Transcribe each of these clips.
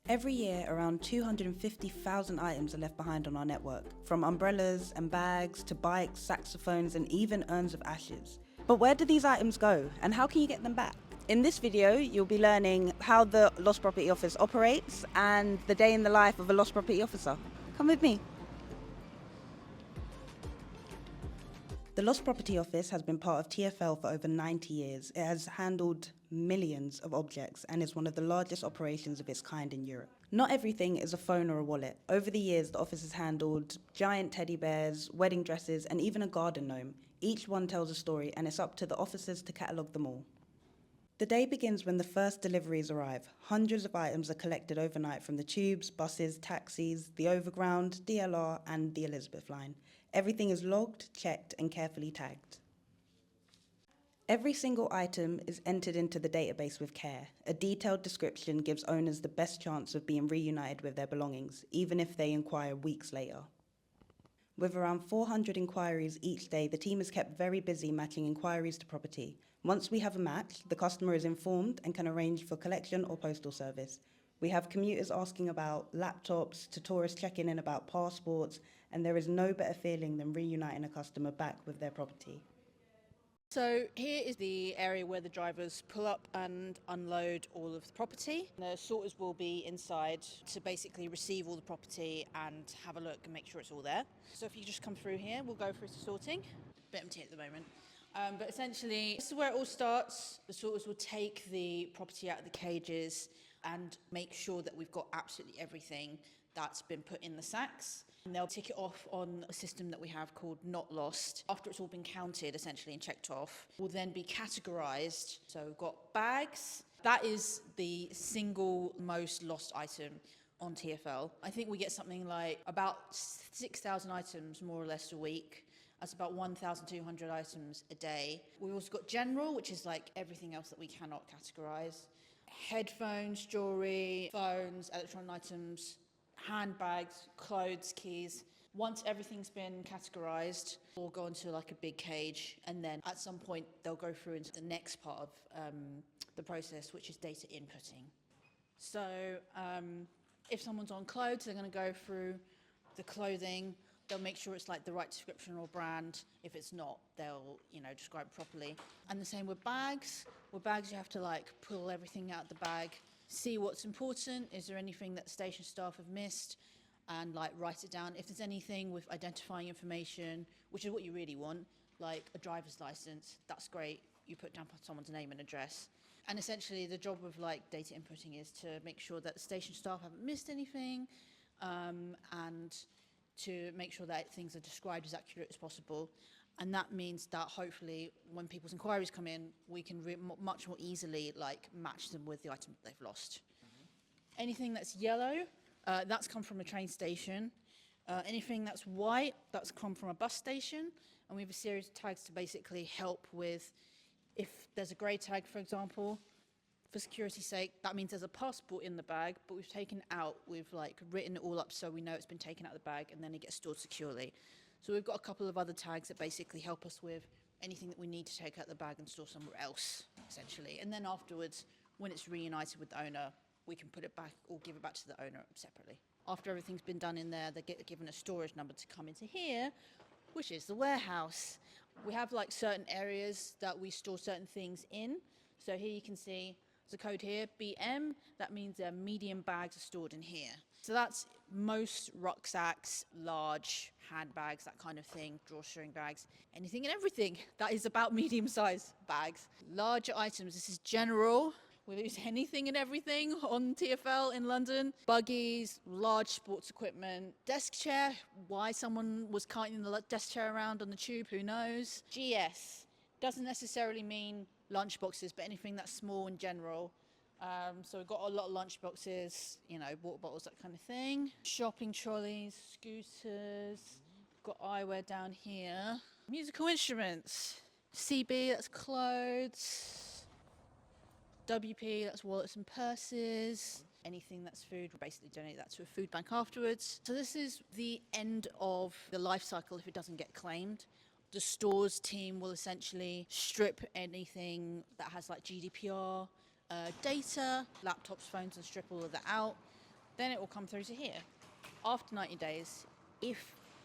Every year, around 250,000 items are left behind on our network, from umbrellas and bags to bikes, saxophones, and even urns of ashes. But where do these items go, and how can you get them back? In this video, you'll be learning how the Lost Property Office operates and the day in the life of a lost property officer. Come with me. The Lost Property Office has been part of TfL for over 90 years. It has handled millions of objects and is one of the largest operations of its kind in Europe. Not everything is a phone or a wallet. Over the years, the office has handled giant teddy bears, wedding dresses, and even a garden gnome. Each one tells a story, and it's up to the officers to catalogue them all. The day begins when the first deliveries arrive. Hundreds of items are collected overnight from the tubes, buses, taxis, the Overground, DLR, and the Elizabeth line. Everything is logged, checked, and carefully tagged. Every single item is entered into the database with care. A detailed description gives owners the best chance of being reunited with their belongings, even if they inquire weeks later. With around 400 inquiries each day, the team is kept very busy matching inquiries to property. Once we have a match, the customer is informed and can arrange for collection or postal service. We have commuters asking about laptops to tourists checking in about passports, and there is no better feeling than reuniting a customer back with their property. So here is the area where the drivers pull up and unload all of the property. The sorters will be inside to basically receive all the property and have a look and make sure it's all there. So if you just come through here, we'll go through to sorting. A bit empty at the moment. But essentially, this is where it all starts. The sorters will take the property out of the cages and make sure that we've got absolutely everything that's been put in the sacks. And they'll tick it off on a system that we have called Not Lost. After it's all been counted, essentially, and checked off, will then be categorized. So we've got bags. That is the single most lost item on TfL. I think we get something like about 6,000 items, more or less, a week. That's about 1,200 items a day. We've also got general, which is like everything else that we cannot categorize. Headphones, jewelry, phones, electronic items, handbags, clothes, keys. Once everything's been categorized, we'll go into like a big cage, and then at some point they'll go through into the next part of the process, which is data inputting. So if someone's on clothes, they're going to go through the clothing. They'll make sure it's like the right description or brand. If it's not, they'll describe it properly. And the same with bags. With bags, you have to like pull everything out of the bag, see what's important. Is there anything that station staff have missed? And like write it down. If there's anything with identifying information, which is what you really want, like a driver's license, that's great. You put down someone's name and address. And essentially the job of like data inputting is to make sure that the station staff haven't missed anything, and to make sure that things are described as accurate as possible. And that means that hopefully when people's inquiries come in, we can much more easily like match them with the item that they've lost. Anything that's yellow, that's come from a train station. Anything that's white, that's come from a bus station. And we have a series of tags to basically help with, if there's a grey tag, for example, for security's sake, that means there's a passport in the bag, but we've taken out, we've like written it all up so we know it's been taken out of the bag, and then it gets stored securely. So we've got a couple of other tags that basically help us with anything that we need to take out of the bag and store somewhere else, essentially. And then afterwards, when it's reunited with the owner, we can put it back or give it back to the owner separately. After everything's been done in there, they get given a storage number to come into here, which is the warehouse. We have like certain areas that we store certain things in. So here you can see there's a code here, BM. That means medium bags are stored in here. So that's most rucksacks, large handbags, that kind of thing, drawstring bags, anything and everything that is about medium-sized bags. Larger items, this is general. We lose anything and everything on TfL in London. Buggies, large sports equipment, desk chair. Why someone was carting the desk chair around on the tube, who knows? GS doesn't necessarily mean lunch boxes, but anything that's small in general. So we've got a lot of lunch boxes, water bottles, that kind of thing. Shopping trolleys, scooters. Got eyewear down here. Musical instruments. CB, that's clothes. WP, that's wallets and purses. Anything that's food, we'll basically donate that to a food bank afterwards. So this is the end of the life cycle if it doesn't get claimed. The stores team will essentially strip anything that has like GDPR data, laptops, phones, and strip all of that out. Then it will come through to here. After 90 days, if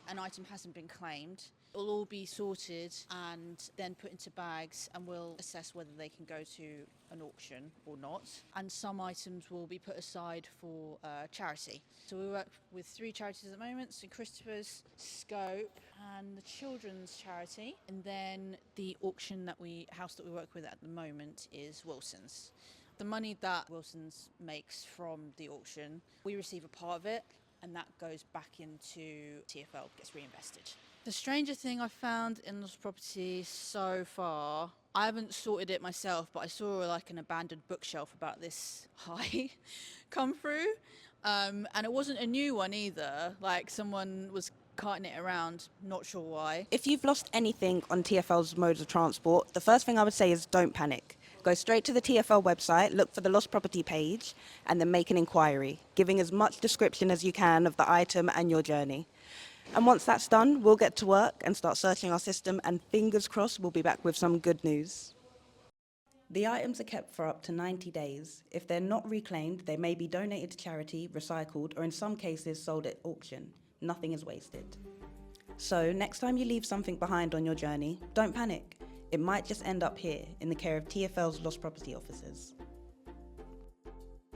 an item hasn't been claimed, it will all be sorted and then put into bags, and we'll assess whether they can go to an auction or not. And some items will be put aside for charity. So we work with 3 charities at the moment: St Christopher's, Scope, and the Children's Charity. And then the house that we work with at the moment is Wilson's. The money that Wilson's makes from the auction, we receive a part of it, and that goes back into TfL, gets reinvested. The stranger thing I found in this property so far, I haven't sorted it myself, but I saw like an abandoned bookshelf about this high come through. And it wasn't a new one either, like someone was carting it around, not sure why. If you've lost anything on TfL's modes of transport, the first thing I would say is don't panic. Go straight to the TfL website, look for the lost property page, and then make an inquiry, giving as much description as you can of the item and your journey. And once that's done, we'll get to work and start searching our system, and fingers crossed we'll be back with some good news. The items are kept for up to 90 days. If they're not reclaimed, they may be donated to charity, recycled, or in some cases sold at auction. Nothing is wasted. So next time you leave something behind on your journey, don't panic. It might just end up here in the care of TfL's lost property officers.